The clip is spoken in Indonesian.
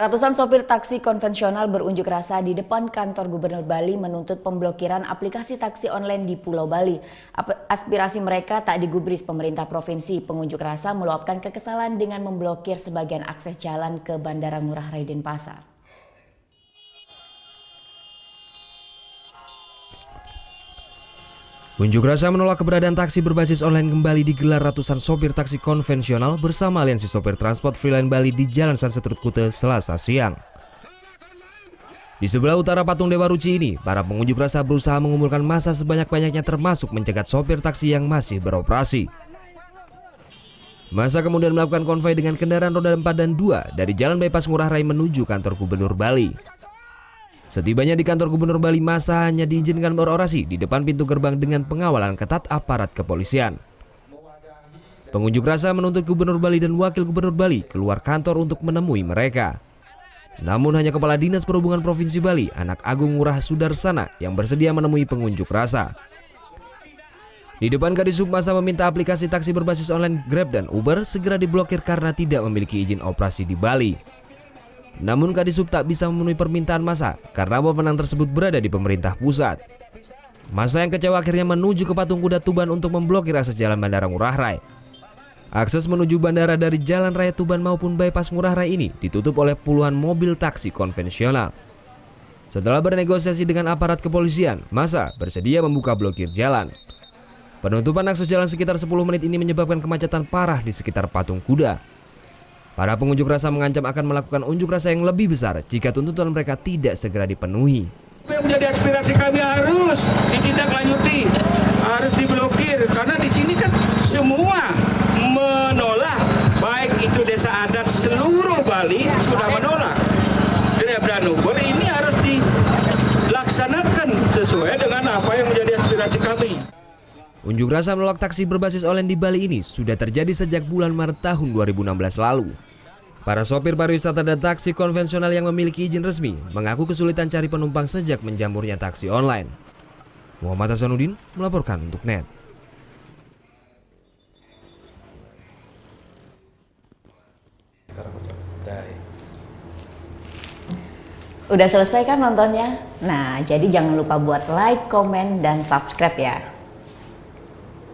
Ratusan sopir taksi konvensional berunjuk rasa di depan kantor Gubernur Bali menuntut pemblokiran aplikasi taksi online di Pulau Bali. Aspirasi mereka tak digubris pemerintah provinsi. Pengunjuk rasa meluapkan kekesalan dengan memblokir sebagian akses jalan ke Bandara Ngurah Rai Denpasar. Unjuk rasa menolak keberadaan taksi berbasis online kembali digelar ratusan sopir taksi konvensional bersama Aliansi Sopir Transport Freeline Bali di Jalan Sansetrut Kute, Selasa siang. Di sebelah utara patung Dewa Ruci ini, para pengunjuk rasa berusaha mengumpulkan massa sebanyak-banyaknya termasuk mencegat sopir taksi yang masih beroperasi. Massa kemudian melakukan konvoi dengan kendaraan roda 4 dan 2 dari Jalan Bypass Ngurah Rai menuju kantor Gubernur Bali. Setibanya di kantor Gubernur Bali, massa hanya diizinkan berorasi di depan pintu gerbang dengan pengawalan ketat aparat kepolisian. Pengunjuk rasa menuntut Gubernur Bali dan Wakil Gubernur Bali keluar kantor untuk menemui mereka. Namun hanya Kepala Dinas Perhubungan Provinsi Bali, Anak Agung Ngurah Sudarsana, yang bersedia menemui pengunjuk rasa. Di depan Kadisub, massa meminta aplikasi taksi berbasis online Grab dan Uber segera diblokir karena tidak memiliki izin operasi di Bali. Namun Kadisub tak bisa memenuhi permintaan massa karena wewenang tersebut berada di pemerintah pusat. Massa yang kecewa akhirnya menuju ke Patung Kuda Tuban untuk memblokir akses jalan Bandara Ngurah Rai. Akses menuju bandara dari Jalan Raya Tuban maupun Bypass Ngurah Rai ini ditutup oleh puluhan mobil taksi konvensional. Setelah bernegosiasi dengan aparat kepolisian, massa bersedia membuka blokir jalan. Penutupan akses jalan sekitar 10 menit ini menyebabkan kemacetan parah di sekitar Patung Kuda. Para pengunjuk rasa mengancam akan melakukan unjuk rasa yang lebih besar jika tuntutan mereka tidak segera dipenuhi. Yang menjadi aspirasi kami harus ditindaklanjuti, harus diblokir karena di sini kan semua menolak, baik itu desa adat seluruh Bali sudah menolak. Grab dan Uber ini harus dilaksanakan sesuai dengan apa yang menjadi aspirasi kami. Unjuk rasa menolak taksi berbasis online di Bali ini sudah terjadi sejak bulan Maret tahun 2016 lalu. Para sopir pariwisata dan taksi konvensional yang memiliki izin resmi mengaku kesulitan cari penumpang sejak menjamurnya taksi online. Muhammad Hasanuddin melaporkan untuk NET. Udah selesai kan nontonnya? Nah, jadi jangan lupa buat like, komen, dan subscribe ya.